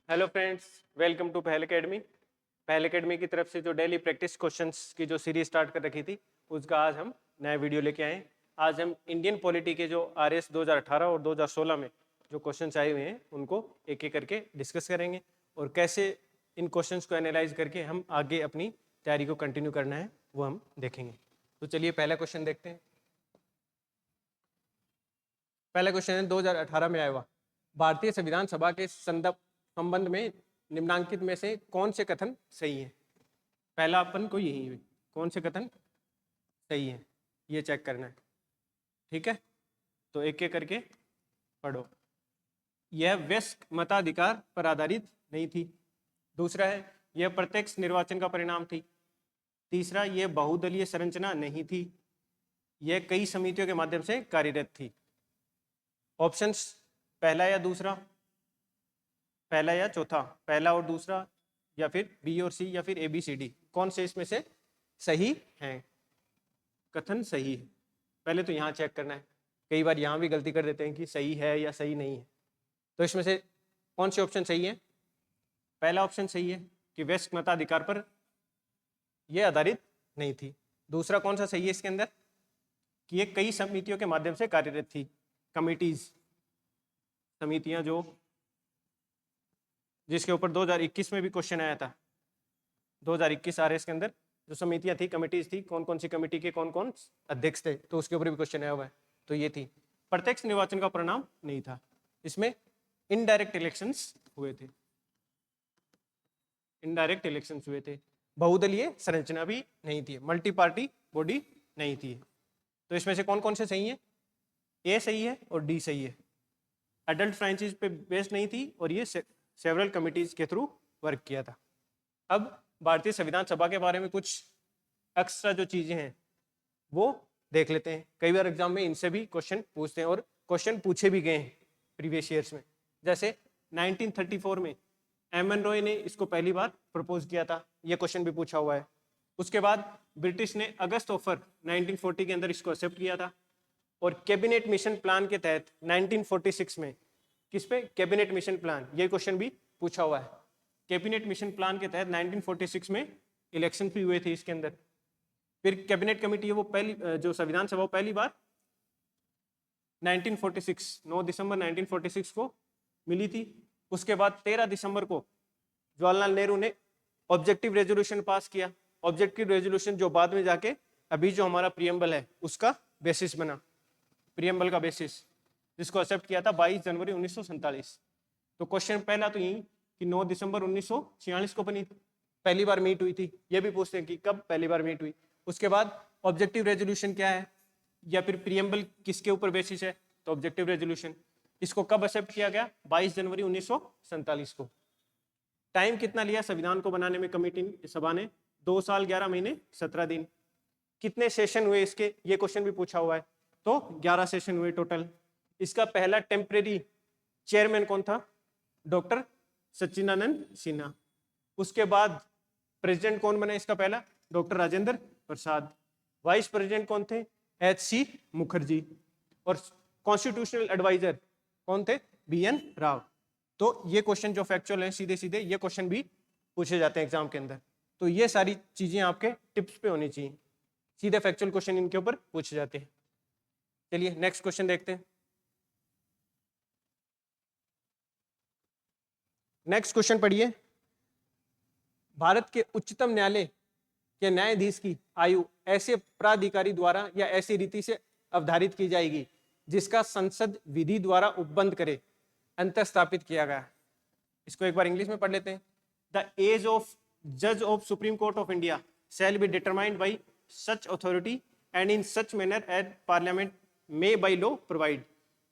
Hello friends, welcome to पहल academy. पहल academy की तरफ से जो डेली प्रैक्टिस क्वेश्चंस की जो सीरीज स्टार्ट कर रखी थी, उसका आज हम नया वीडियो लेके आए हैं। आज हम इंडियन पॉलिटी के जो आरएस 2018 और 2016 में जो क्वेश्चंस आए हुए हैं उनको एक एक करके डिस्कस करेंगे और कैसे इन क्वेश्चंस को एनालाइज करके हम आगे अपनी तैयारी को कंटिन्यू करना है वो हम देखेंगे। तो चलिए पहला क्वेश्चन देखते हैं। पहला क्वेश्चन है 2018 में आया हुआ, भारतीय संविधान सभा के संबंध में निम्नांकित में से कौन से कथन सही है। पहला अपन को यही है, कौन से कथन सही है ये चेक करना है। ठीक है, तो एक एक करके पढ़ो। यह वयस्क मताधिकार पर आधारित नहीं थी। दूसरा है, यह प्रत्यक्ष निर्वाचन का परिणाम थी। तीसरा, यह बहुदलीय संरचना नहीं थी। यह कई समितियों के माध्यम से कार्यरत थी। ऑप्शंस पहला या दूसरा, पहला या चौथा, पहला और दूसरा, या फिर बी और सी, या फिर ए बी सी डी, कौन से इसमें से सही है, कथन सही है। पहले तो यहाँ चेक करना है, कई बार यहाँ भी गलती कर देते हैं कि सही है या सही नहीं है। तो इसमें से कौन से ऑप्शन सही है। पहला ऑप्शन सही है कि वयस्क मताधिकार पर यह आधारित नहीं थी। दूसरा कौन सा सही है इसके अंदर, कि ये कई समितियों के माध्यम से कार्यरत थी। कमिटीज, समितियां जो जिसके ऊपर 2021 में भी क्वेश्चन आया था। 2021 आरएस के अंदर जो समितियां थी, कमिटीज थी, कौन कौन सी कमेटी के कौन कौन अध्यक्ष थे, तो उसके ऊपर भी क्वेश्चन आया हुआ है। तो ये थी। प्रत्यक्ष निर्वाचन का परिणाम नहीं था, इसमें इनडायरेक्ट इलेक्शंस हुए थे। इनडायरेक्ट इलेक्शंस हुए थे। बहुदलीय संरचना भी नहीं थी, मल्टी पार्टी बॉडी नहीं थी। तो इसमें से कौन कौन से सही है, ए सही है और डी सही है। एडल्ट फ्रेंचाइज पे बेस्ड नहीं थी और ये सेवरल कमिटीज के थ्रू वर्क किया था। अब भारतीय संविधान सभा के बारे में कुछ एक्स्ट्रा जो चीजें हैं वो देख लेते हैं। कई बार एग्जाम में इनसे भी क्वेश्चन पूछते हैं और क्वेश्चन पूछे भी गए हैं प्रीवियस ईयर्स में। जैसे 1934 में एम.एन. रॉय ने इसको पहली बार प्रपोज किया था, ये क्वेश्चन भी पूछा हुआ है। उसके बाद ब्रिटिश ने अगस्त ऑफर 1940 के अंदर इसको एक्सेप्ट किया था और कैबिनेट मिशन प्लान के तहत 1946 में किस पे, कैबिनेट मिशन प्लान, ये क्वेश्चन भी पूछा हुआ है। कैबिनेट मिशन प्लान के तहत 1946 में इलेक्शन भी हुए थे इसके अंदर। फिर कैबिनेट कमेटी है वो पहली, जो संविधान सभा पहली बार 1946 9 दिसंबर 1946 को मिली थी। उसके बाद 13 दिसंबर को जवाहरलाल नेहरू ने ऑब्जेक्टिव रेजोल्यूशन पास किया। ऑब्जेक्टिव रेजोल्यूशन जो बाद में जाके अभी जो हमारा प्रियम्बल है उसका बेसिस बना, प्रियम्बल का बेसिस, जिसको एक्सेप्ट किया था 22 जनवरी 1947। तो क्वेश्चन पहला तो यही कि 9 दिसंबर 1946 को बनी पहली बार मीट हुई थी। ये भी पूछते हैं कि कब पहली बार मीट हुई। उसके बाद ऑब्जेक्टिव रेजोल्यूशन क्या है, या फिर प्रियम्बल किसके ऊपर बेसिस है, तो ऑब्जेक्टिव रेजोल्यूशन, इसको कब एक्सेप्ट किया गया, 22 जनवरी 1947 को। टाइम कितना लिया संविधान को बनाने में कमेटी सभा ने, 2 साल 11 महीने 17 दिन। कितने सेशन हुए इसके, ये क्वेश्चन भी पूछा हुआ है। तो 11 सेशन हुए टोटल। इसका पहला टेम्परेरी चेयरमैन कौन था, डॉक्टर सच्चिदानंद सिन्हा। उसके बाद प्रेसिडेंट कौन बना इसका पहला, doctor Rajendra Prasad. Vice president कौन थे, एच.सी. मुखर्जी। और कॉन्स्टिट्यूशनल एडवाइजर कौन थे, बी.एन. राव। तो ये क्वेश्चन जो फैक्चुअल है सीधे सीधे ये क्वेश्चन भी पूछे जाते हैं एग्जाम के अंदर। तो ये सारी चीजें आपके टिप्स पे होनी चाहिए, सीधे फैक्चुअल क्वेश्चन इनके ऊपर पूछे जाते हैं। चलिए नेक्स्ट क्वेश्चन देखते हैं। नेक्स्ट क्वेश्चन पढ़िए। भारत के उच्चतम न्यायालय के न्यायाधीश की आयु ऐसे प्राधिकारी द्वारा या ऐसी रीति से अवधारित की जाएगी जिसका संसद विधि द्वारा उपबंध करे अंतर स्थापित किया गया। इसको एक बार इंग्लिश में पढ़ लेते हैं। द एज ऑफ जज of supreme court of India shall be determined by such authority and in such manner as parliament may by law provide.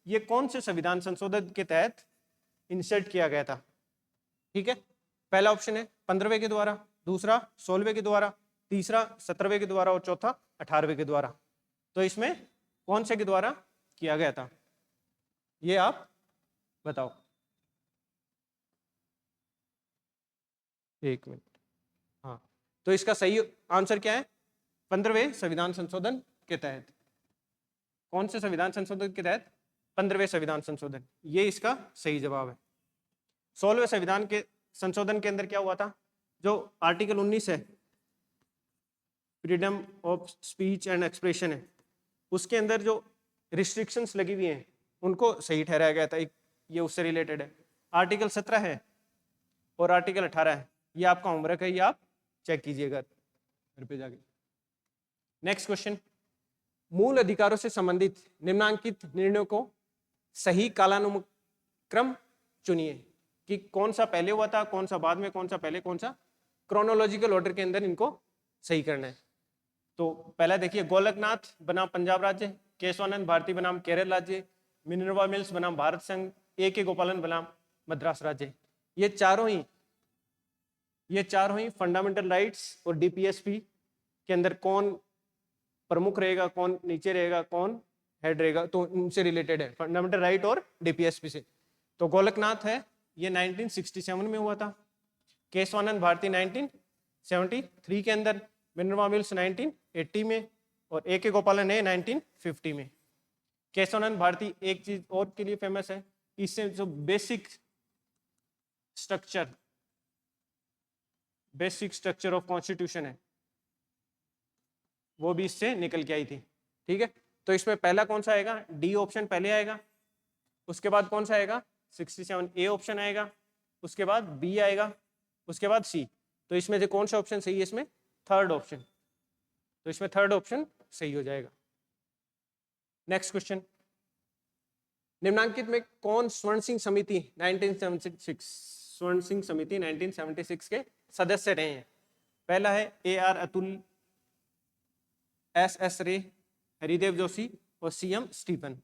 ये कौन से संविधान संशोधन के तहत इंसर्ट किया गया था। ठीक है, पहला ऑप्शन है 15वें के द्वारा, दूसरा 16वें के द्वारा, तीसरा 17वें के द्वारा और चौथा 18वें के द्वारा। तो इसमें कौन से के द्वारा किया गया था, ये आप बताओ। एक मिनट, हाँ, तो इसका सही आंसर क्या है, 15वें संविधान संशोधन के तहत। कौन से संविधान संशोधन के तहत, 15वें संविधान संशोधन, ये इसका सही जवाब है। 16वें संविधान के संशोधन के अंदर क्या हुआ था, जो आर्टिकल 19 है, freedom of speech and expression है, उसके अंदर जो रिस्ट्रिक्शंस लगी हुई हैं उनको सही ठहराया गया था। एक ये उससे रिलेटेड है। आर्टिकल 17 है और आर्टिकल 18 है, ये आपका होमवर्क है, ये आप चेक कीजिएगा घर पे जाके। नेक्स्ट क्वेश्चन, मूल अधिकारों से संबंधित निम्नांकित निर्णयों को सही कालानुक्रम चुनिए कि कौन सा पहले हुआ था, कौन सा बाद में, कौन सा पहले, कौन सा, क्रोनोलॉजिकल ऑर्डर के अंदर इनको सही करना है। तो पहला देखिए, गोलकनाथ बनाम पंजाब राज्य, केशवानंद भारती बनाम केरल राज्य, मिनर्वा मिल्स बनाम भारत संघ, ए के गोपालन बनाम मद्रास राज्य। ये चारों ही फंडामेंटल राइट्स और डीपीएसपी के अंदर कौन प्रमुख रहेगा, कौन नीचे रहेगा, कौन हेड रहेगा, तो उनसे रिलेटेड है, फंडामेंटल राइट और डीपीएसपी से। तो गोलकनाथ है, ये 1967 में हुआ था, केशवानंद भारती 1973 के अंदर, मिनर्वा मिल्स 1980 में और ए के गोपालन है 1950 में। केशवानंद भारती एक चीज और के लिए फेमस है, इससे जो बेसिक स्ट्रक्चर ऑफ कॉन्स्टिट्यूशन है वो भी इससे निकल के आई थी। ठीक है, तो इसमें पहला कौन सा आएगा, डी ऑप्शन पहले आएगा, उसके बाद कौन सा आएगा, 67 ए ऑप्शन आएगा, उसके बाद बी आएगा, उसके बाद सी। तो इसमें से कौन सा ऑप्शन सही है, इसमें थर्ड ऑप्शन, तो इसमें थर्ड ऑप्शन सही हो जाएगा। नेक्स्ट क्वेश्चन, निम्नांकित में कौन स्वर्ण सिंह समिति 1976 के सदस्य रहे हैं। पहला है A R Atul, S S रे, हरिदेव जोशी और सी एम स्टीफन।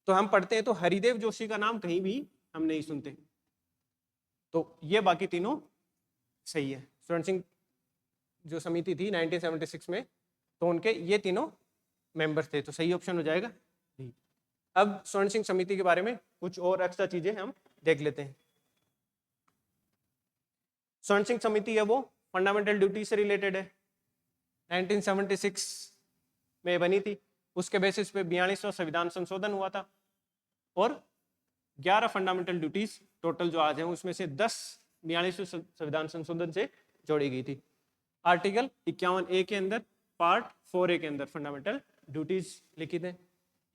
तो हम पढ़ते हैं तो हरिदेव जोशी का नाम कहीं भी हम नहीं सुनते, तो ये बाकी तीनों सही है। स्वर्ण सिंह जो समिति थी 1976 में, तो उनके ये तीनों मेंबर्स थे, तो सही ऑप्शन हो जाएगा डी। अब स्वर्ण सिंह समिति के बारे में कुछ और एक्स्ट्रा चीजें हम देख लेते हैं। स्वर्ण सिंह समिति है वो फंडामेंटल ड्यूटी से रिलेटेड है, 1976 में बनी थी, उसके बेसिस पे 42वां संविधान संशोधन हुआ था और 11 फंडामेंटल ड्यूटीज टोटल जो आज हैं उसमें से 10 42वें संविधान संशोधन से जोड़ी गई थी। आर्टिकल 51A के अंदर पार्ट 4A के अंदर फंडामेंटल ड्यूटीज लिखी थे।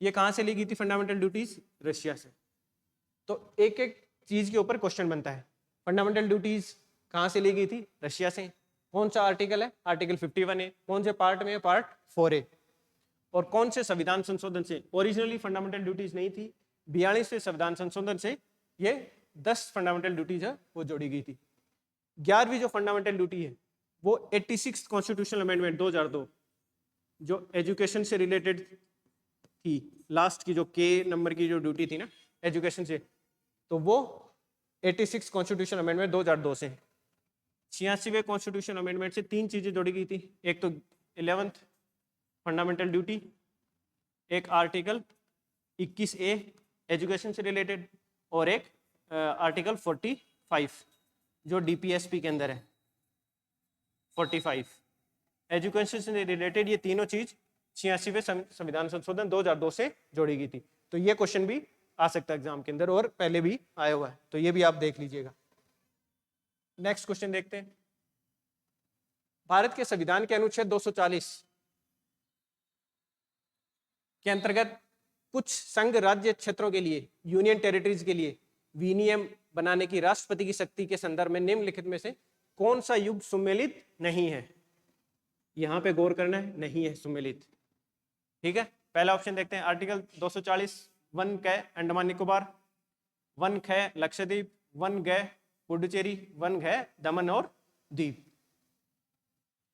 ये कहाँ से ली गई थी फंडामेंटल ड्यूटीज, रशिया से। तो एक एक चीज के ऊपर क्वेश्चन बनता है, फंडामेंटल ड्यूटीज कहाँ से ली गई थी, रशिया से। कौन सा आर्टिकल है, आर्टिकल 51A, कौन से पार्ट में, पार्ट 4A, और कौन से संविधान संशोधन से। ओरिजिनली फंडामेंटल ड्यूटीज नहीं थी, 42वें संविधान संशोधन से ये 10 फंडामेंटल ड्यूटीज है वो जोड़ी गई थी। 11वीं जो फंडामेंटल ड्यूटी है वो 86 कॉन्स्टिट्यूशनल अमेंडमेंट 2002 जो एजुकेशन से रिलेटेड थी, लास्ट की जो के नंबर की जो ड्यूटी थी ना एजुकेशन से, तो वो 86 कॉन्स्टिट्यूशन अमेंडमेंट 2002 से। 86वें कॉन्स्टिट्यूशन अमेंडमेंट से 3 चीजें जोड़ी गई थी, एक तो 11th फंडामेंटल ड्यूटी, एक आर्टिकल 21A एजुकेशन से रिलेटेड, और एक आर्टिकल 45 जो डीपीएसपी के अंदर है 45 एजुकेशन से रिलेटेड। ये तीनों चीज 86वें संविधान संशोधन 2002 से जोड़ी गई थी। तो ये क्वेश्चन भी आ सकता है एग्जाम के अंदर और पहले भी आया हुआ है, तो ये भी आप देख लीजिएगा। नेक्स्ट क्वेश्चन देखते हैं, भारत के संविधान के अनुच्छेद 240 के अंतर्गत कुछ संघ राज्य क्षेत्रों के लिए, यूनियन टेरिटरीज के लिए विनियम बनाने की राष्ट्रपति की शक्ति के संदर्भ में निम्नलिखित में से कौन सा युग सुमेलित नहीं है। यहां पे गौर करना है, नहीं है सुमेलित। ठीक है, पहला ऑप्शन देखते हैं, आर्टिकल 240 वन कै अंडमान निकोबार, वन ख लक्षद्वीप, वन ग पुडुचेरी, वन घ दमन और दीप।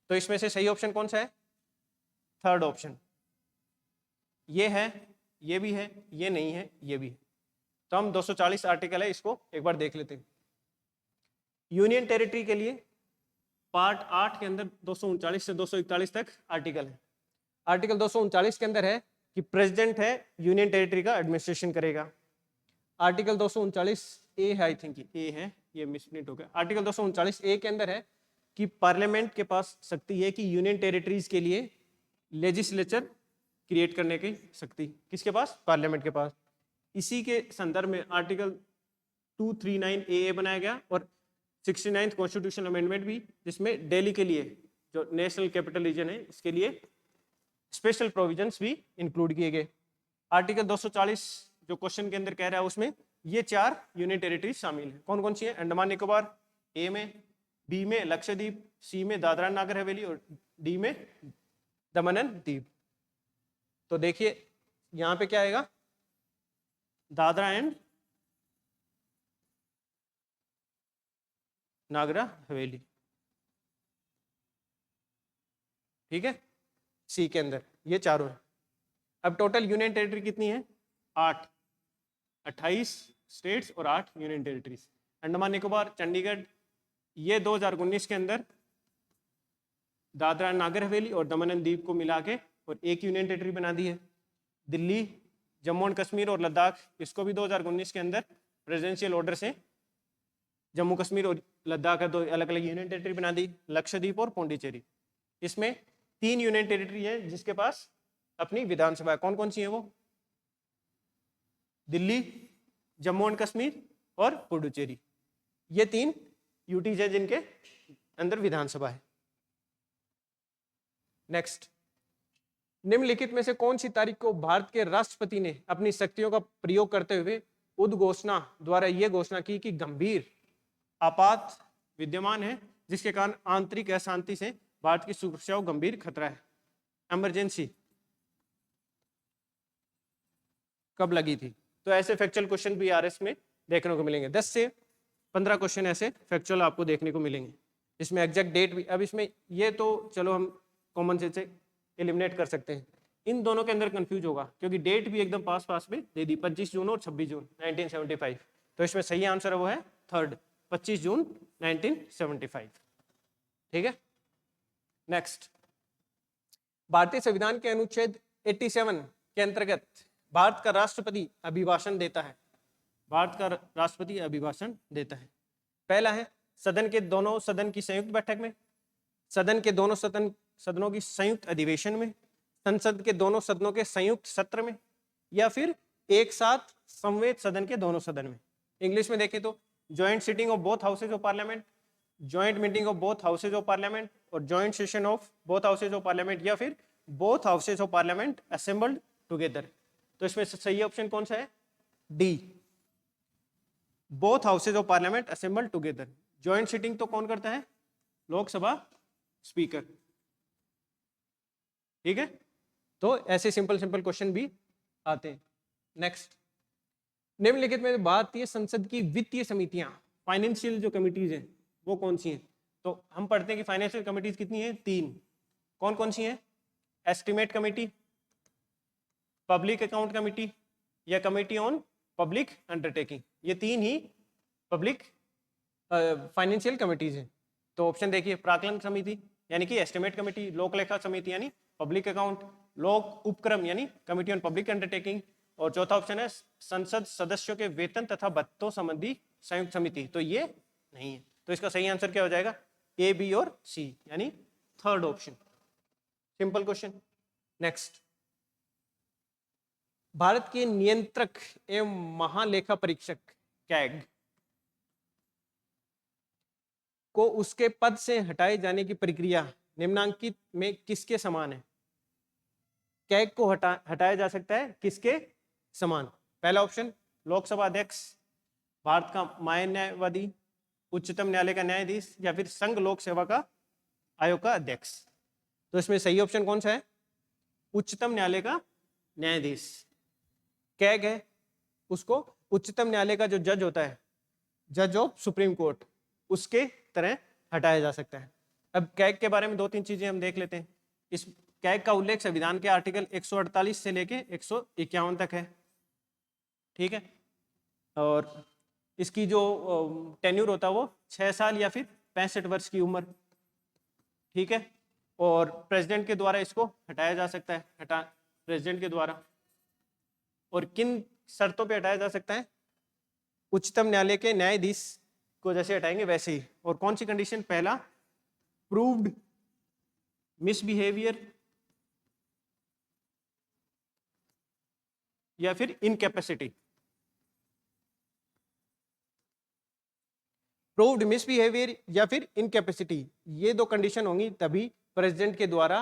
तो इसमें से सही ऑप्शन कौन सा है, थर्ड ऑप्शन। ये है, ये भी है, ये नहीं है, ये भी है। तो हम 240 आर्टिकल है इसको एक बार देख लेते हैं। यूनियन टेरिटरी के लिए पार्ट 8 के अंदर 239 से 241 तक आर्टिकल है। आर्टिकल 239 के अंदर है कि प्रेसिडेंट है यूनियन टेरिटरी का एडमिनिस्ट्रेशन करेगा। आर्टिकल 239 ए है, आई थिंक ए है, ये मिसप्रिंट हो गया। आर्टिकल 239 ए के अंदर है कि पार्लियामेंट के पास शक्ति है कि यूनियन टेरिटरीज के लिए लेजिस्लेचर क्रिएट करने की शक्ति किसके पास, पार्लियामेंट के पास। इसी के संदर्भ में आर्टिकल 239 ए बनाया गया और 69th कॉन्स्टिट्यूशनल अमेंडमेंट भी, जिसमें दिल्ली के लिए जो नेशनल कैपिटल रीजन है इसके लिए स्पेशल प्रोविजंस भी इंक्लूड किए गए। आर्टिकल 240 जो क्वेश्चन के अंदर कह रहा है उसमें ये 4 यूनियन टेरिटरी शामिल है। कौन कौन सी है? अंडमान निकोबार ए में, बी में लक्षद्वीप, सी में दादरा नागर हवेली और डी में दमन एंड दीव। तो देखिए यहां पे क्या आएगा, दादरा एंड नागर हवेली, ठीक है, सी के अंदर ये चारों है। अब टोटल यूनियन टेरिटरी कितनी है? 8, 28 स्टेट्स और 8 यूनियन टेरिटरीज। अंडमान निकोबार, चंडीगढ़, ये 2019 के अंदर दादरा नागर हवेली और दमन एंड दीव को मिला के और एक यूनियन टेरिटरी बना दी है। दिल्ली, जम्मू एंड कश्मीर और लद्दाख, इसको भी 2019 के अंदर प्रेसिडेंशियल ऑर्डर से जम्मू कश्मीर और लद्दाख का 2 अलग अलग यूनियन टेरिटरी बना दी। लक्षद्वीप और पौंडीचेरी, इसमें 3 यूनियन टेरिटरी है जिसके पास अपनी विधानसभा है। कौन कौन सी है वो? दिल्ली, जम्मू एंड कश्मीर और पुडुचेरी, ये 3 यूटीज है जिनके अंदर विधानसभा है। नेक्स्ट, निम्नलिखित में से कौन सी तारीख को भारत के राष्ट्रपति ने अपनी शक्तियों का प्रयोग करते हुए उद्घोषणा द्वारा यह घोषणा की कि गंभीर आपात विद्यमान है जिसके कारण आंतरिक अशांति से भारत की सुरक्षा को गंभीर खतरा है? इमरजेंसी कब लगी थी? तो ऐसे फैक्चुअल क्वेश्चन भी आरएस में देखने को मिलेंगे। 10 से 15 क्वेश्चन ऐसे फैक्चुअल आपको देखने को मिलेंगे, इसमें एग्जैक्ट डेट भी। अब इसमें ये तो चलो हम कॉमन सेंस से एलिमिनेट कर सकते हैं, इन दोनों के अंदर कंफ्यूज होगा क्योंकि डेट भी एकदम पास पास में दे दी, 25 जून और 26 जून 1975। तो इसमें सही आंसर वो है थर्ड, 25 जून 1975, ठीक है। नेक्स्ट, भारतीय संविधान के अनुच्छेद 87 के अंतर्गत भारत का राष्ट्रपति अभिभाषण देता है। भारत का राष्ट्रपति अभिभाषण देता है। पहला है सदन के दोनों सदन की संयुक्त बैठक में, सदन के दोनों सदनों की संयुक्त अधिवेशन में, संसद के दोनों सदनों के संयुक्त सत्र में, या फिर एक साथ संवेद सदन के दोनों सदन में। इंग्लिश में देखें तो joint sitting of both houses of parliament, joint meeting of both houses of parliament और joint session of both houses of parliament, या फिर both houses of parliament assembled together. तो इसमें सही ऑप्शन कौन सा है? D, both houses of parliament assembled together. Joint sitting तो कौन करता है? लोकसभा स्पीकर, ठीक है। तो ऐसे सिंपल क्वेश्चन भी आते हैं। नेक्स्ट, निम्नलिखित में भारतीय संसद की वित्तीय समितियां, फाइनेंशियल जो कमिटीज हैं वो कौन सी हैं? तो हम पढ़ते हैं कि फाइनेंशियल कमिटीज कितनी है? 3। कौन कौन सी हैं? Estimate committee, public account committee या कमेटी ऑन पब्लिक अंडरटेकिंग, ये 3 ही पब्लिक फाइनेंशियल कमिटीज हैं। तो ऑप्शन देखिए, प्राक्कलन समिति यानी कि एस्टिमेट कमेटी, लोक लेखा समिति यानी पब्लिक अकाउंट, लोक उपक्रम यानी कमेटी ऑन पब्लिक अंडरटेकिंग, और चौथा ऑप्शन है संसद सदस्यों के वेतन तथा भत्तों संबंधी संयुक्त समिति। तो ये नहीं है। तो इसका सही आंसर क्या हो जाएगा? ए, बी और सी, यानी third option. Simple question. Next, Bharat के नियंत्रक एवं महालेखा परीक्षक कैग को उसके पद से हटाए जाने की प्रक्रिया निम्नांकित में किसके समान है? कैग को हटाया जा सकता है किसके समान? पहला ऑप्शन लोकसभा अध्यक्ष, भारत का महान्यायवादी, उच्चतम न्यायालय का न्यायाधीश, या फिर संघ लोक सेवा का आयोग का अध्यक्ष। तो इसमें सही ऑप्शन कौन सा है? उच्चतम न्यायालय का न्यायाधीश। कैग है, उसको उच्चतम न्यायालय का जो जज होता है, जज ऑफ सुप्रीम कोर्ट, उसके तरह हटाया जा सकता है। अब कैग के बारे में 2-3 चीजें हम देख लेते हैं। इस कैग का उल्लेख संविधान के आर्टिकल 148 से लेके 151 तक है, ठीक है। और इसकी जो टेन्यूर होता है वो 6 साल या फिर 65 वर्ष की उम्र, ठीक है। और प्रेसिडेंट के द्वारा इसको हटाया जा सकता है, प्रेसिडेंट के द्वारा। और किन शर्तों पे हटाया जा सकता है? उच्चतम न्यायालय के न्यायाधीश को जैसे हटाएंगे वैसे ही। और कौन सी कंडीशन? पहला प्रूव्ड मिसबिहेवियर या फिर इनकैपेसिटी। प्रूव्ड मिसबिहेवियर या फिर इनकैपेसिटी, ये दो कंडीशन होंगी तभी प्रेसिडेंट के द्वारा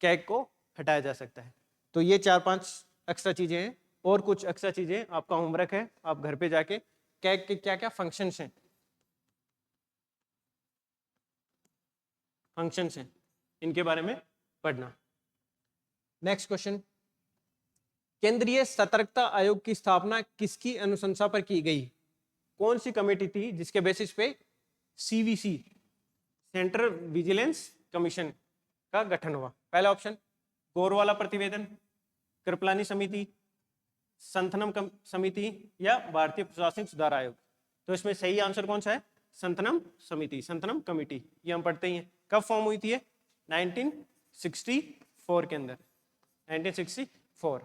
कैग को हटाया जा सकता है। तो ये 4-5 एक्स्ट्रा चीजें हैं, और कुछ एक्स्ट्रा चीजें आपका होमवर्क है, आप घर पे जाके कैग के क्या क्या फंक्शंस हैं इनके बारे में पढ़ना। नेक्स्ट क्वेश्चन, केंद्रीय सतर्कता आयोग की स्थापना किसकी अनुशंसा पर की गई? कौन सी कमेटी थी जिसके बेसिस पे सीवीसी सेंट्रल विजिलेंस कमीशन का गठन हुआ? पहला ऑप्शन गोरवाला प्रतिवेदन, कृपलानी समिति, संथनम समिति या भारतीय प्रशासनिक सुधार आयोग। तो इसमें सही आंसर कौन सा है? संथनम समिति, संथनम कमेटी। ये हम पढ़ते ही हैं। कब फॉर्म हुई थी ये? 1964 के अंदर, 1964।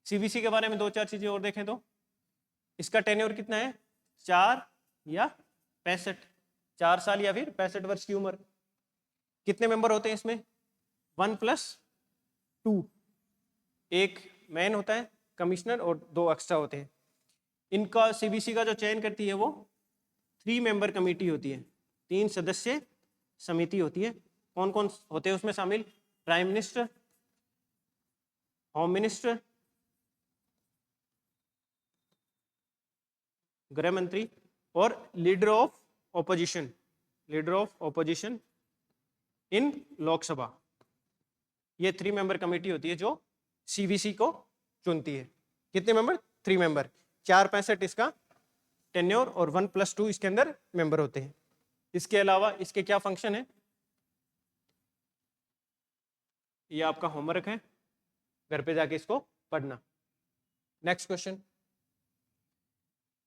सीवीसी के बारे में 2-4 चीजें और देखें तो इसका टेन्योर कितना है? 4 या 65, 4 साल या फिर 65 वर्ष की उम्र। कितने मेंबर होते हैं इसमें? 1+2, एक मैन होता है कमिश्नर और 2 एक्स्ट्रा होते हैं। इनका सीबीसी का जो चयन करती है वो 3 मेंबर कमेटी होती है, 3 सदस्य समिति होती है। कौन कौन होते हैं उसमें शामिल? प्राइम मिनिस्टर, होम मिनिस्टर, गृह मंत्री और लीडर ऑफ ऑपोजिशन, इन लोकसभा। ये 3 मेंबर कमेटी होती है जो सीवीसी को चुनती है। कितने मेंबर? 3 मेंबर, 4-65 इसका टेन्योर और 1+2 इसके अंदर मेंबर होते हैं। इसके अलावा इसके क्या फंक्शन है, ये आपका होमवर्क है, घर पे जाके इसको पढ़ना। नेक्स्ट क्वेश्चन,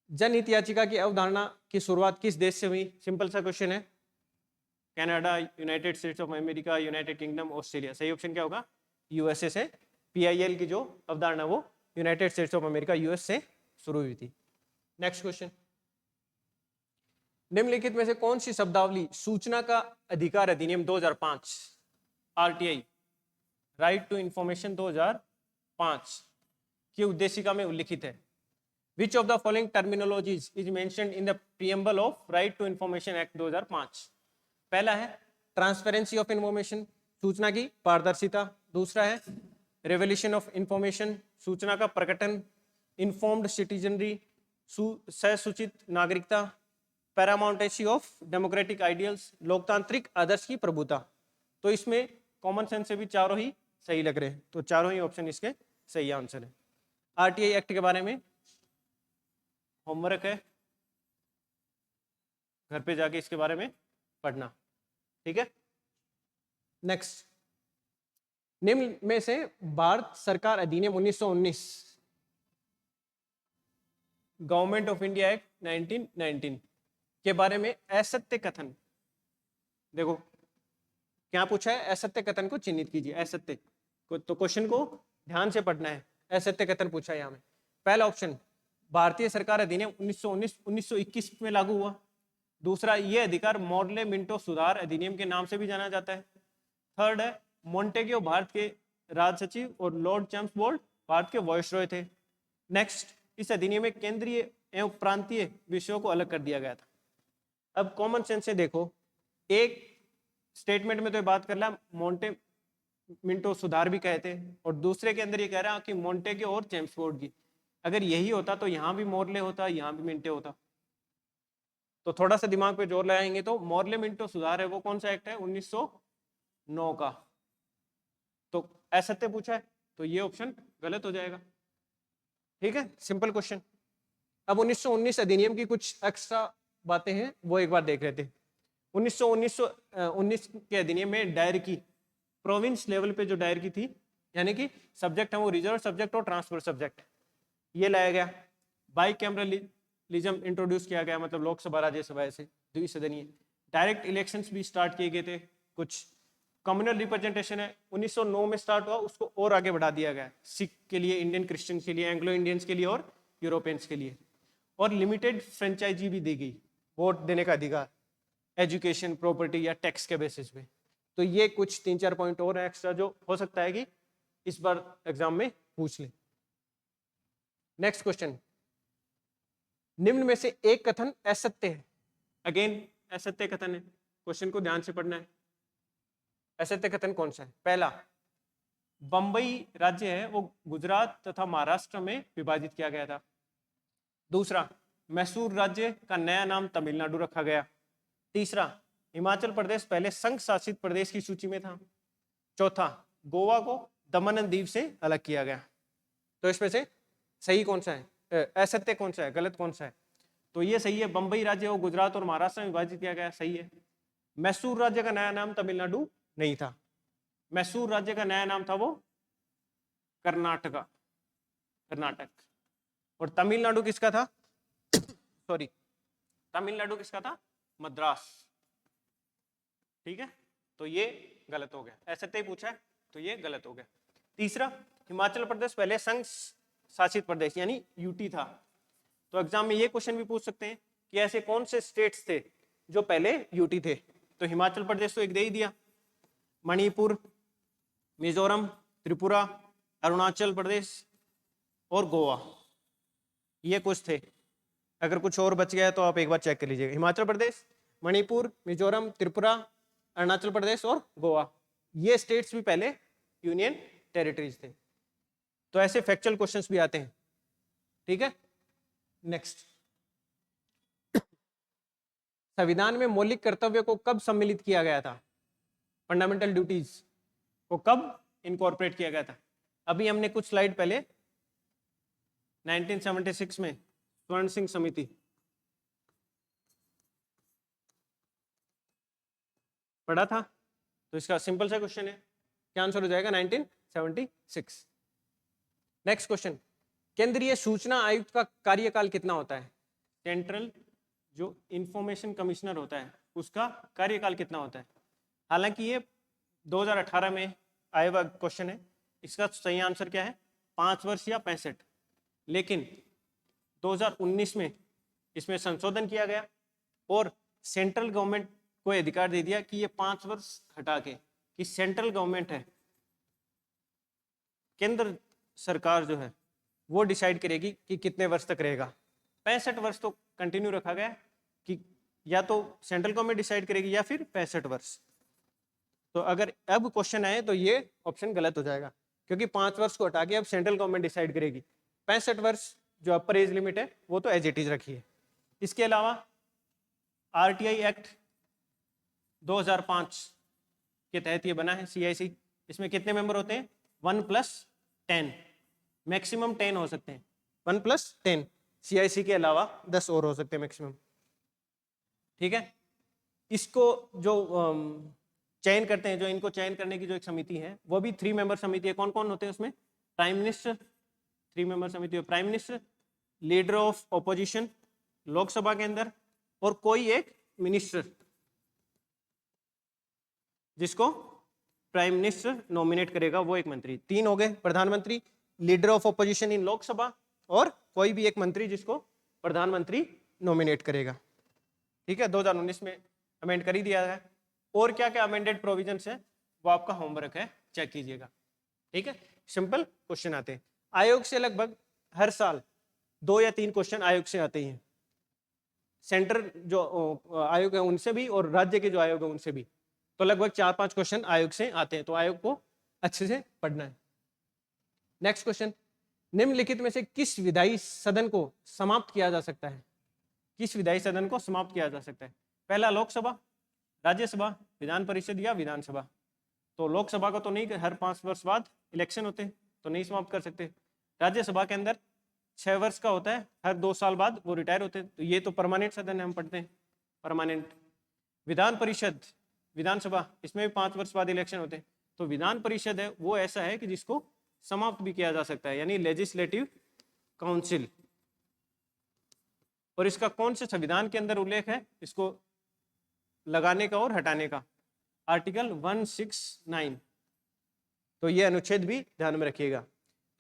जनहित याचिका की अवधारणा की शुरुआत किस देश से हुई? सिंपल सा क्वेश्चन है। Canada, United states of America, United kingdom, Australia. सही ऑप्शन क्या होगा? यूएसए से। पीआईएल की जो अवधारणा वो United states of America, US से शुरू हुई थी। नेक्स्ट क्वेश्चन, निम्नलिखित में से कौन सी शब्दावली सूचना का अधिकार अधिनियम 2005 आरटीआई, राइट टू इंफॉर्मेशन 2005 की उद्देशिका में उल्लिखित है? Which of the following terminologies is mentioned in the preamble of Right to Information Act 2005? पहला है ट्रांसपेरेंसी ऑफ इंफॉर्मेशन, सूचना की पारदर्शिता। दूसरा है रेवोल्यूशन ऑफ इंफॉर्मेशन, सूचना का प्रकटन। इन्फॉर्म्ड सिटीजनरी, ससूचित नागरिकता। पैरामाउंटेंसी ऑफ डेमोक्रेटिक आइडियल्स, लोकतांत्रिक आदर्श की प्रभुता। तो इसमें कॉमन सेंस से भी चारों ही सही लग रहे हैं, तो चारों ही ऑप्शन इसके सही आंसर है। आरटीआई एक्ट के बारे में होमवर्क है, घर पे जाके इसके बारे में पढ़ना, ठीक है। नेक्स्ट, निम्न में से भारत सरकार अधिनियम 1919, गवर्नमेंट ऑफ इंडिया एक्ट 1919 के बारे में असत्य कथन, देखो क्या पूछा है? असत्य कथन को चिन्हित कीजिए। असत्य तो क्वेश्चन को ध्यान से पढ़ना है। असत्य कथन पूछा है यहाँ में। पहला ऑप्शन भारतीय सरकार अधिनियम 1921 में लागू हुआ। दूसरा, ये अधिकार मॉर्ले मिंटो सुधार अधिनियम के नाम से भी जाना जाता है। थर्ड है मोंटेग्यो भारत के राज सचिव और लॉर्ड चैम्सफोर्ड भारत के वायसरॉय थे। नेक्स्ट, इस अधिनियम में केंद्रीय एवं प्रांतीय विषयों को अलग कर दिया गया था। अब कॉमन सेंस से देखो, एक स्टेटमेंट में तो बात कर रहा मोंटे मिंटो सुधार भी कहते हैं, और दूसरे के अंदर ये कह रहा कि मोंटेग्यो और चैम्सफोर्ड की। अगर यही होता तो यहां भी मॉर्ले होता, यहां भी मिंटो होता। तो थोड़ा सा दिमाग पे जोर लगाएंगे तो मॉर्ले मिंटो सुधार है वो कौन सा एक्ट है? 1909 का। तो असत्य पूछा है तो ये ऑप्शन गलत हो जाएगा, ठीक है। Simple question. अब 1919 अधिनियम की कुछ एक्स्ट्रा बातें हैं, वो एक बार देख लेते हैं। 1919 के अधिनियम में डायर की प्रोविंस लेवल पे जो डायर की थी, यानी कि सब्जेक्ट है वो रिजर्व सब्जेक्ट और ट्रांसफर सब्जेक्ट, ये लाया गया। बाई कैमरलिज्म इंट्रोड्यूस किया गया, मतलब लोकसभा राज्यसभा ऐसे द्विसदनीय। डायरेक्ट इलेक्शंस भी स्टार्ट किए गए थे। कुछ कम्युनल रिप्रेजेंटेशन है 1909 में स्टार्ट हुआ, उसको और आगे बढ़ा दिया गया, सिख के लिए, इंडियन क्रिश्चियंस के लिए, एंग्लो इंडियंस के लिए और यूरोपियंस के लिए। और लिमिटेड फ्रेंचाइजी भी दी गई, वोट देने का अधिकार, एजुकेशन, प्रॉपर्टी या टैक्स के बेसिस पे। तो ये कुछ 3-4 पॉइंट और एक्स्ट्रा जो हो सकता है कि इस बार एग्जाम में पूछ ले। नेक्स्ट क्वेश्चन, निम्न में से एक कथन असत्य है अगेन असत्य कथन है, क्वेश्चन को ध्यान से पढ़ना है। असत्य कथन कौन सा है? पहला, बंबई राज्य है वो गुजरात तथा महाराष्ट्र में विभाजित किया गया था। दूसरा, मैसूर राज्य का नया नाम तमिलनाडु रखा गया। तीसरा, हिमाचल प्रदेश पहले संघ शासित प्रदेश की सूची में था। चौथा, गोवा को दमन एंड दीव से अलग किया गया। तो इसमें से सही कौन सा है, असत्य कौन सा है, गलत कौन सा है? तो ये सही है, बंबई राज्य वो गुजरात और महाराष्ट्र में विभाजित किया गया, सही है। मैसूर राज्य का नया नाम तमिलनाडु नहीं था, मैसूर राज्य का नया नाम था वो कर्नाटक। और तमिलनाडु किसका था? सॉरी, तमिलनाडु किसका था? मद्रास। ठीक है, तो ये गलत हो गया, ऐसे ही पूछा है तो ये गलत हो गया। तीसरा, हिमाचल प्रदेश पहले संघ शासित प्रदेश यानी यूटी था। तो एग्जाम में ये क्वेश्चन भी पूछ सकते हैं कि ऐसे कौन से स्टेट्स थे जो पहले यूटी थे। तो हिमाचल प्रदेश तो एक दे ही दिया, मणिपुर, मिजोरम, त्रिपुरा, अरुणाचल प्रदेश और गोवा, ये कुछ थे। अगर कुछ और बच गया है तो आप एक बार चेक कर लीजिएगा। हिमाचल प्रदेश, मणिपुर, मिजोरम, त्रिपुरा, अरुणाचल प्रदेश और गोवा, ये स्टेट्स भी पहले यूनियन टेरिटरीज थे। तो ऐसे फैक्चुअल क्वेश्चंस भी आते हैं। ठीक है, नेक्स्ट, संविधान में मौलिक कर्तव्य को कब सम्मिलित किया गया था? फंडामेंटल ड्यूटीज को कब इनकॉर्पोरेट किया गया था? अभी हमने कुछ स्लाइड पहले 1976 में स्वर्ण सिंह समिति पढ़ा था, तो इसका सिंपल सा क्वेश्चन है, क्या आंसर हो जाएगा? 1976। नेक्स्ट क्वेश्चन, केंद्रीय सूचना आयुक्त का कार्यकाल कितना होता है? सेंट्रल जो इंफॉर्मेशन कमिश्नर होता है उसका कार्यकाल कितना होता है? हालांकि ये 2018 में आया हुआ क्वेश्चन है, इसका सही आंसर क्या है? 5 वर्ष या 65। लेकिन 2019 में इसमें संशोधन किया गया और सेंट्रल गवर्नमेंट को अधिकार दे दिया कि ये 5 वर्ष हटा के कि सेंट्रल गवर्नमेंट है, केंद्र सरकार जो है वो डिसाइड करेगी कि कितने वर्ष तक रहेगा। 65 वर्ष तो कंटिन्यू रखा गया कि या तो सेंट्रल गवर्नमेंट डिसाइड करेगी या फिर 65 वर्ष। तो अगर अब क्वेश्चन आए तो ये ऑप्शन गलत हो जाएगा, क्योंकि 5 वर्ष को हटा के अब सेंट्रल गवर्नमेंट डिसाइड करेगी। 65 वर्ष जो अपर एज लिमिट है वो तो एज इट इज रखी है। इसके अलावा आरटीआई एक्ट 2005 के तहत ये बना है सीआईसी। इसमें कितने मेंबर होते हैं? 1+10, मैक्सिमम 10 हो सकते हैं। 1+10, सीआईसी के अलावा 10 और हो सकते हैं मैक्सिमम। ठीक है, इसको जो चयन करते हैं, जो इनको चयन करने की जो एक समिति है वो भी 3 मेंबर समिति है। कौन कौन होते हैं उसमें? प्राइम मिनिस्टर, 3 मेंबर समिति है, prime minister, leader of opposition Lok Sabha के अंदर, और कोई एक मिनिस्टर जिसको प्राइम मिनिस्टर नॉमिनेट करेगा, वो एक मंत्री। 3 हो गए, प्रधानमंत्री, लीडर ऑफ ऑपोजिशन इन लोकसभा और कोई भी एक मंत्री जिसको प्रधानमंत्री नॉमिनेट करेगा। ठीक है, 2019 में अमेंड कर ही दिया है। और क्या क्या अमेंडेड प्रोविजंस है वो आपका होमवर्क है, चेक कीजिएगा। ठीक है, सिंपल क्वेश्चन आते हैं। आयोग से लगभग हर साल 2 या 3 क्वेश्चन आयोग से आते हैं, सेंटर जो आयोग है उनसे भी और राज्य के जो आयोग है उनसे भी। तो लगभग 4-5 क्वेश्चन आयोग से आते हैं, तो आयोग को अच्छे से पढ़ना है। नेक्स्ट क्वेश्चन, निम्नलिखित में से किस विधायी सदन को समाप्त किया जा सकता है? किस विधायी सदन को समाप्त किया जा सकता है? पहला, लोकसभा, राज्यसभा, विधान परिषद या विधानसभा। तो लोकसभा को तो नहीं, हर 5 वर्ष बाद इलेक्शन होते हैं तो नहीं समाप्त कर सकते। राज्यसभा के अंदर 6 वर्ष का होता है, हर 2 साल बाद वो रिटायर होते हैं, तो ये तो परमानेंट सदन है, हम पढ़ते हैं परमानेंट। विधान परिषद, विधानसभा, इसमें भी 5 वर्ष बाद इलेक्शन होते हैं। तो विधान परिषद है वो ऐसा है कि जिसको समाप्त भी किया जा सकता है, यानी लेजिस्लेटिव काउंसिल। और इसका कौन से संविधान के अंदर उल्लेख है इसको लगाने का और हटाने का? आर्टिकल 169। तो ये अनुच्छेद भी ध्यान में रखिएगा।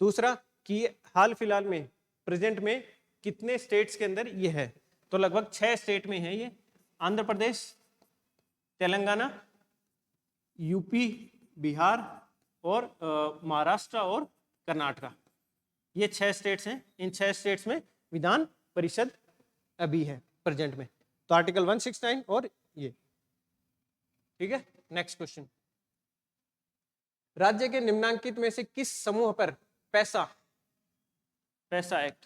दूसरा, कि हाल फिलहाल में प्रेजेंट में कितने स्टेट्स के अंदर ये है? तो लगभग 6 स्टेट में है ये, आंध्र प्रदेश, तेलंगाना, यूपी, बिहार और महाराष्ट्र और कर्नाटका, ये 6 स्टेट्स हैं। इन 6 स्टेट्स में विधान परिषद अभी है प्रेजेंट में। तो आर्टिकल 169 और ये, ठीक है। नेक्स्ट क्वेश्चन, राज्य के निम्नांकित में से किस समूह पर PESA act,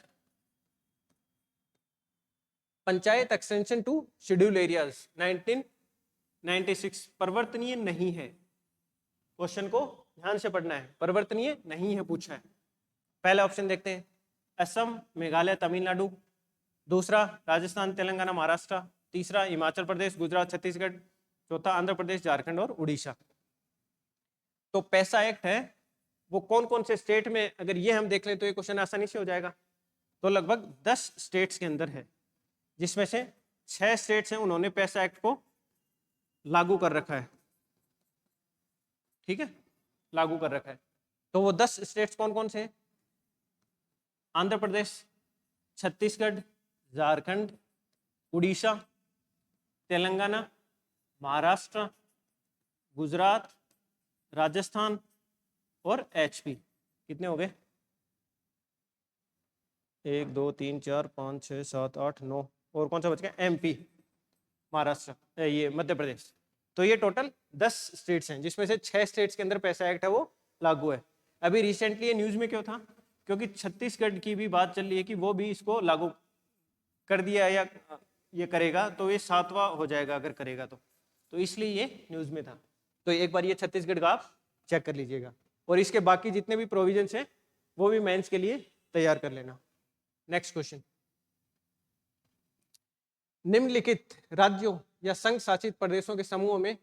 panchayat extension to schedule areas 1996 परिवर्तनीय नहीं है? क्वेश्चन को ध्यान से पढ़ना है, परिवर्तनीय नहीं है पूछा है। पहला ऑप्शन देखते हैं, असम, मेघालय, तमिलनाडु। दूसरा राजस्थान, तेलंगाना, महाराष्ट्र। तीसरा हिमाचल प्रदेश, गुजरात, छत्तीसगढ़। चौथा आंध्र प्रदेश, झारखंड और उड़ीसा। तो पैसा एक्ट है वो कौन कौन से स्टेट में, अगर ये हम देख लें तो ये क्वेश्चन आसानी से हो जाएगा। तो लगभग 10 स्टेट्स के अंदर है, जिसमें से 6 स्टेट्स हैं उन्होंने पैसा एक्ट को लागू कर रखा है, ठीक है, लागू कर रखा है। तो वो 10 स्टेट्स कौन कौन से हैं? आंध्र प्रदेश, छत्तीसगढ़, झारखंड, उड़ीसा, तेलंगाना, महाराष्ट्र, गुजरात, राजस्थान और एचपी। कितने हो गए? 1 2 3 4 5 6 7 8 9, और कौन सा बच गया? एमपी, महाराष्ट्र, ये मध्य प्रदेश। तो ये टोटल 10 स्टेट्स हैं, जिसमें से 6 स्टेट्स के अंदर पैसा एक्ट है वो लागू है। अभी रिसेंटली ये न्यूज में क्यों था? क्योंकि छत्तीसगढ़ की भी बात चल रही है कि वो भी इसको लागू कर दिया या ये करेगा, तो ये 7वां हो जाएगा अगर करेगा तो इसलिए ये न्यूज में था। तो एक बार ये छत्तीसगढ़ का आप चेक कर लीजिएगा, और इसके बाकी जितने भी प्रोविजंस हैं वो भी मेंस के लिए तैयार कर लेना। नेक्स्ट क्वेश्चन, निम्नलिखित राज्यों या संघ शासित प्रदेशों के समूह में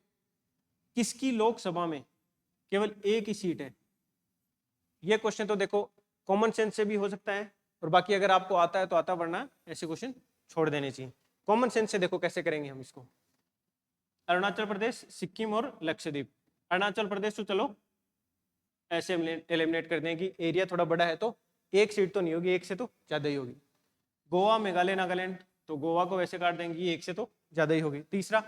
किसकी लोकसभा में केवल एक ही सीट है? यह क्वेश्चन तो देखो कॉमन सेंस से भी हो सकता है, और बाकी अगर आपको आता है तो आता, वरना ऐसे क्वेश्चन छोड़ देने चाहिए। कॉमन सेंस से देखो कैसे करेंगे हम इसको। अरुणाचल प्रदेश, सिक्किम और लक्षद्वीप। अरुणाचल प्रदेश तो चलो ऐसे एलिमिनेट कर दें कि एरिया थोड़ा बड़ा है, तो एक सीट तो नहीं होगी, एक से तो ज्यादा ही होगी। गोवा, मेघालय, नागालैंड, तो गोवा को वैसे काट देंगे, एक से तो ज्यादा ही होगी। तीसरा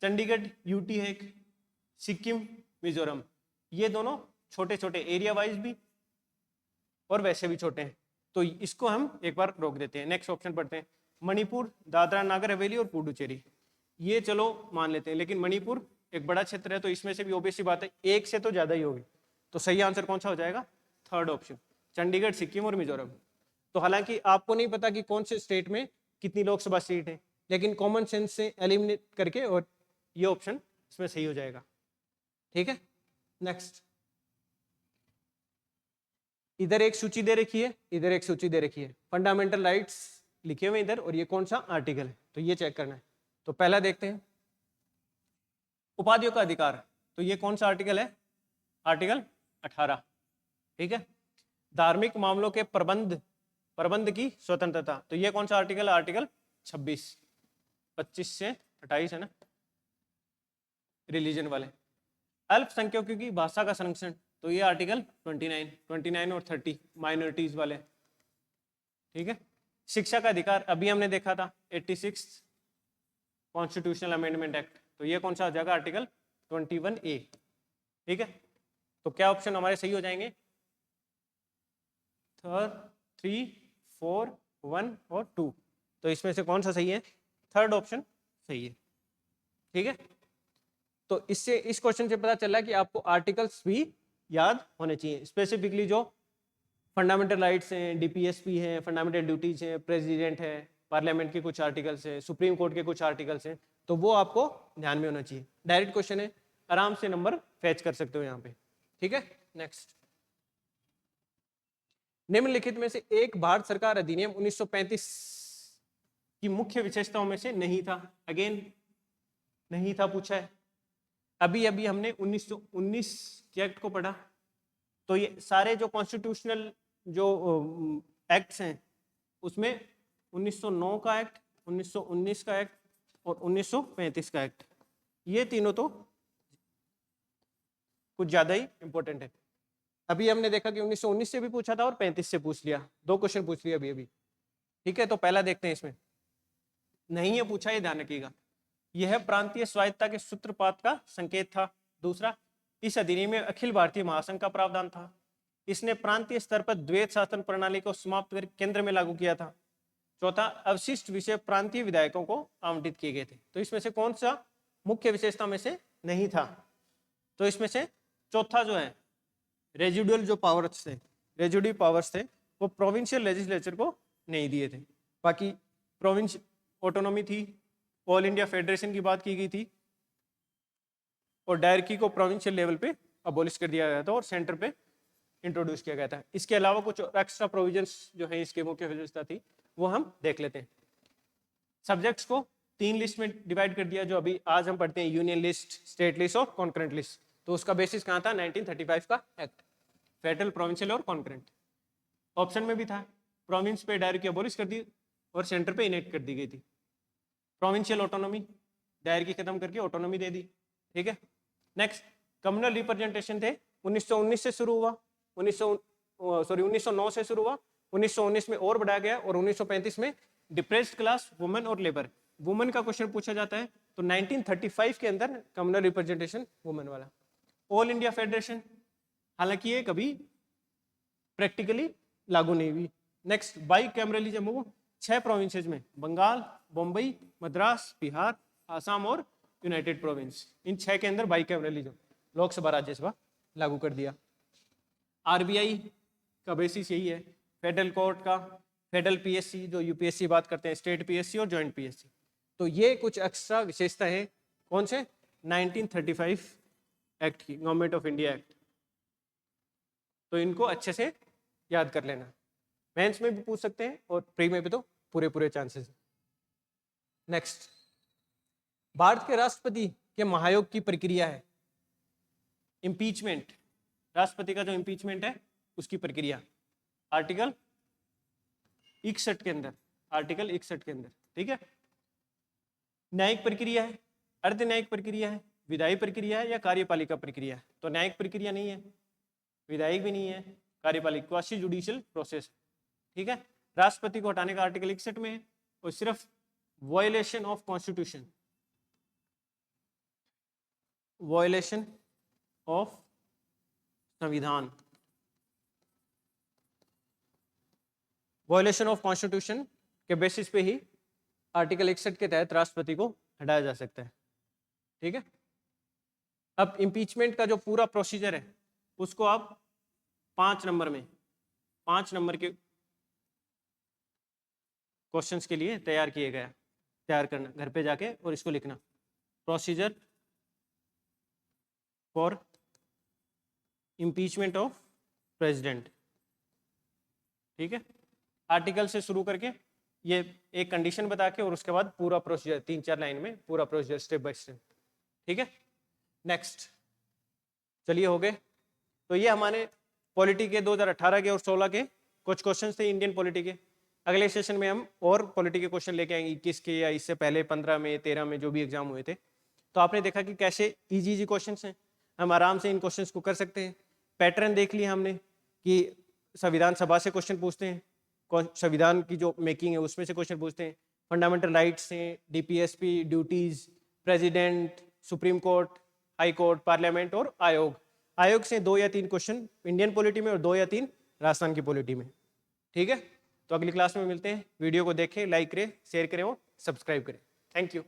चंडीगढ़, यूटी है एक, सिक्किम, मिजोरम। ये दोनों छोटे छोटे एरिया वाइज भी और वैसे भी छोटे हैं, तो इसको हम एक बार रोक देते हैं। नेक्स्ट ऑप्शन पढ़ते हैं, मणिपुर, दादरा नागर हवेली और पुडुचेरी। ये चलो मान लेते हैं, लेकिन मणिपुर एक बड़ा क्षेत्र है, तो इसमें से भी ऑब्वियस सी बात है एक से तो ज्यादा ही होगी। तो सही आंसर कौन सा हो जाएगा? थर्ड ऑप्शन, चंडीगढ़, सिक्किम और मिजोरम। तो हालांकि आपको नहीं पता कि कौन से स्टेट में कितनी लोकसभा सीट है, लेकिन कॉमन सेंस से एलिमिनेट करके और ये ऑप्शन इसमें सही हो जाएगा, ठीक है। नेक्स्ट, इधर एक सूची दे रखी है, इधर एक सूची दे रखी है, फंडामेंटल राइट्स लिखे हुए इधर, और ये कौन सा आर्टिकल है, तो ये चेक करना है। तो पहला देखते हैं, उपाधियों का अधिकार, तो ये कौन सा आर्टिकल है? आर्टिकल 18, ठीक है। धार्मिक मामलों के प्रबंध की स्वतंत्रता, तो ये कौन सा आर्टिकल है? आर्टिकल 26, 25 से 28 है ना, रिलीजन वाले। अल्पसंख्यकों की भाषा का संरक्षण, तो ये आर्टिकल 29 और 30 माइनॉरिटीज वाले, ठीक है। शिक्षा का अधिकार, अभी हमने देखा था 86 कॉन्स्टिट्यूशनल अमेंडमेंट एक्ट, तो ये कौन सा हो जाएगा? आर्टिकल 21A, ठीक है। तो क्या ऑप्शन हमारे सही हो जाएंगे? 3, 4, 1 और 2, तो इसमें से कौन सा सही है? थर्ड ऑप्शन सही है, ठीक है। तो इससे इस क्वेश्चन से पता चला कि आपको आर्टिकल्स भी याद होने चाहिए, स्पेसिफिकली जो फंडामेंटल राइट्स हैं, डीपीएसपी हैं, फंडामेंटल ड्यूटीज हैं, प्रेसिडेंट है, पार्लियामेंट के कुछ आर्टिकल्स हैं, सुप्रीम कोर्ट के कुछ आर्टिकल्स हैं, तो वो आपको ध्यान में होना चाहिए। डायरेक्ट क्वेश्चन है, आराम से नंबर फैच कर सकते हो यहाँ पे, ठीक है। नेक्स्ट, निम्नलिखित में से एक भारत सरकार अधिनियम 1935 की मुख्य विशेषताओं में से नहीं था। अगेन नहीं था पूछा है। अभी अभी हमने 1919 के एक्ट को पढ़ा, तो ये सारे जो कॉन्स्टिट्यूशनल जो एक्ट्स हैं उसमें 1909 का एक्ट, 1919 का एक्ट और 1935 का एक्ट, ये तीनों तो कुछ ज्यादा ही इंपॉर्टेंट है। अभी हमने देखा कि 1919 से भी पूछा था और 35 से पूछ लिया, 2 क्वेश्चन पूछ लिया अभी, ठीक है। तो पहला देखते हैं, इसमें नहीं है पूछा, ये ध्यान रखिएगा। यह प्रांतीय स्वायत्तता के सूत्रपात का संकेत था। दूसरा, इस अधिनियम में अखिल भारतीय महासंघ का प्रावधान था। इसने प्रांतीय स्तर पर द्वैत शासन प्रणाली को समाप्त कर केंद्र में लागू किया था। चौथा, अवशिष्ट विषय प्रांतीय विधायकों को आवंटित किए गए थे। तो इसमें से कौन सा मुख्य विशेषता में से नहीं था? तो इसमें से चौथा जो है, रेजिडुअल जो पावर्स थे, रेजिडुअल पावर्स थे, वो प्रोविंशियल लेजिस्लेचर को नहीं दिए थे। बाकी प्रोविंस ऑटोनॉमी थी, ऑल इंडिया फेडरेशन की बात की गई थी, और डायरकी को प्रोविंशियल लेवल पे अबोलिश कर दिया गया था और सेंटर पे इंट्रोड्यूस किया गया था। इसके अलावा कुछ एक्स्ट्रा प्रोविजंस जो है इसके मुख्य विशेषता थी वो हम देख लेते हैं। सब्जेक्ट्स को 3 लिस्ट में डिवाइड कर दिया, जो अभी आज हम पढ़ते हैं, यूनियन लिस्ट, स्टेट लिस्ट और कॉन्करेंट लिस्ट। तो उसका बेसिस कहाँ था? 1935 का एक्ट, फेडरल, प्रोविंशियल और कॉन्करेंट। ऑप्शन में भी था, प्रोविंस पे डायरकी अबोलिश कर दी और सेंटर पे इनेक्ट कर दी गई थी। प्रोविंशियल ऑटोनॉमी, डायरकी खत्म करके ऑटोनॉमी दे दी, ठीक है। नेक्स्ट, कम्युनल रिप्रेजेंटेशन थे, 1919 से शुरू हुआ, 1909 से शुरू हुआ, 1919 में और बढ़ाया गया और 1935 में डिप्रेस्ड क्लास, वुमेन और लेबर। वुमेन का क्वेश्चन पूछा जाता है तो 1935 के अंदर कम्युनल रिप्रेजेंटेशन वुमेन वाला। ऑल इंडिया फेडरेशन, हालांकि ये कभी प्रैक्टिकली लागू नहीं हुई। नेक्स्ट, बाई कैमरलिज्म वो 6 प्रोविंसेस में, बंगाल, बम्बई, मद्रास, बिहार, आसाम और यूनाइटेड प्रोविंस, इन 6 के अंदर बाई कैमरलिज्म, लोकसभा राज्यसभा लागू कर दिया। आरबीआई का बेसिस यही है, फेडरल कोर्ट का, फेडरल पीएससी जो यूपीएससी बात करते हैं, स्टेट पीएससी और जॉइंट पीएससी। तो ये कुछ एक्स्ट्रा विशेषता है कौन से? 1935 एक्ट की, गवर्नमेंट ऑफ इंडिया एक्ट। तो इनको अच्छे से याद कर लेना, मेंस में भी पूछ सकते हैं और प्री में भी तो पूरे चांसेस। नेक्स्ट, भारत के राष्ट्रपति के महायोग की प्रक्रिया है इम्पीचमेंट, राष्ट्रपति का जो इम्पीचमेंट है उसकी प्रक्रिया आर्टिकल 61 के अंदर, आर्टिकल 61 के अंदर, ठीक है। न्यायिक प्रक्रिया है, अर्ध न्यायिक प्रक्रिया है, विधायी प्रक्रिया है या कार्यपालिका प्रक्रिया है? तो न्यायिक प्रक्रिया नहीं है, विधायिक भी नहीं है, कार्यपालिका, क्वासी जुडिशियल प्रोसेस, ठीक है। राष्ट्रपति को हटाने का आर्टिकल 61 में है और सिर्फ violation of constitution, violation of संविधान, वायलेशन ऑफ कॉन्स्टिट्यूशन के बेसिस पे ही आर्टिकल 61 के तहत राष्ट्रपति को हटाया जा सकता है, ठीक है। अब इम्पीचमेंट का जो पूरा प्रोसीजर है उसको आप 5 नंबर में, 5 नंबर के क्वेश्चंस के लिए तैयार किए गया, तैयार करना घर पे जाके और इसको लिखना, procedure for impeachment of president, ठीक है। आर्टिकल से शुरू करके ये एक कंडीशन बता के और उसके बाद पूरा प्रोसीजर 3-4 लाइन में पूरा प्रोसीजर स्टेप बाय स्टेप, ठीक है। नेक्स्ट, चलिए हो गए। तो ये हमारे पॉलिटी के 2018 के और 16 के कुछ क्वेश्चन थे इंडियन पॉलिटी के। अगले सेशन में हम और पॉलिटी के क्वेश्चन लेके आएंगे 21 के या इससे पहले 15 में, 13 में जो भी एग्जाम हुए थे। तो आपने देखा कि कैसे इजी क्वेश्चन हैं, हम आराम से इन क्वेश्चंस को कर सकते हैं। पैटर्न देख लिया हमने कि संविधान सभा से क्वेश्चन पूछते हैं, संविधान की जो मेकिंग है उसमें से क्वेश्चन पूछते हैं, फंडामेंटल राइट्स हैं, DPSP, duties, president, supreme court, high court, parliament और आयोग। आयोग से 2 या 3 क्वेश्चन इंडियन पॉलिटी में और 2 या 3 राजस्थान की पॉलिटी में, ठीक है। तो अगली क्लास में मिलते हैं। वीडियो को देखें, लाइक करें, शेयर करें और सब्सक्राइब करें। Thank you.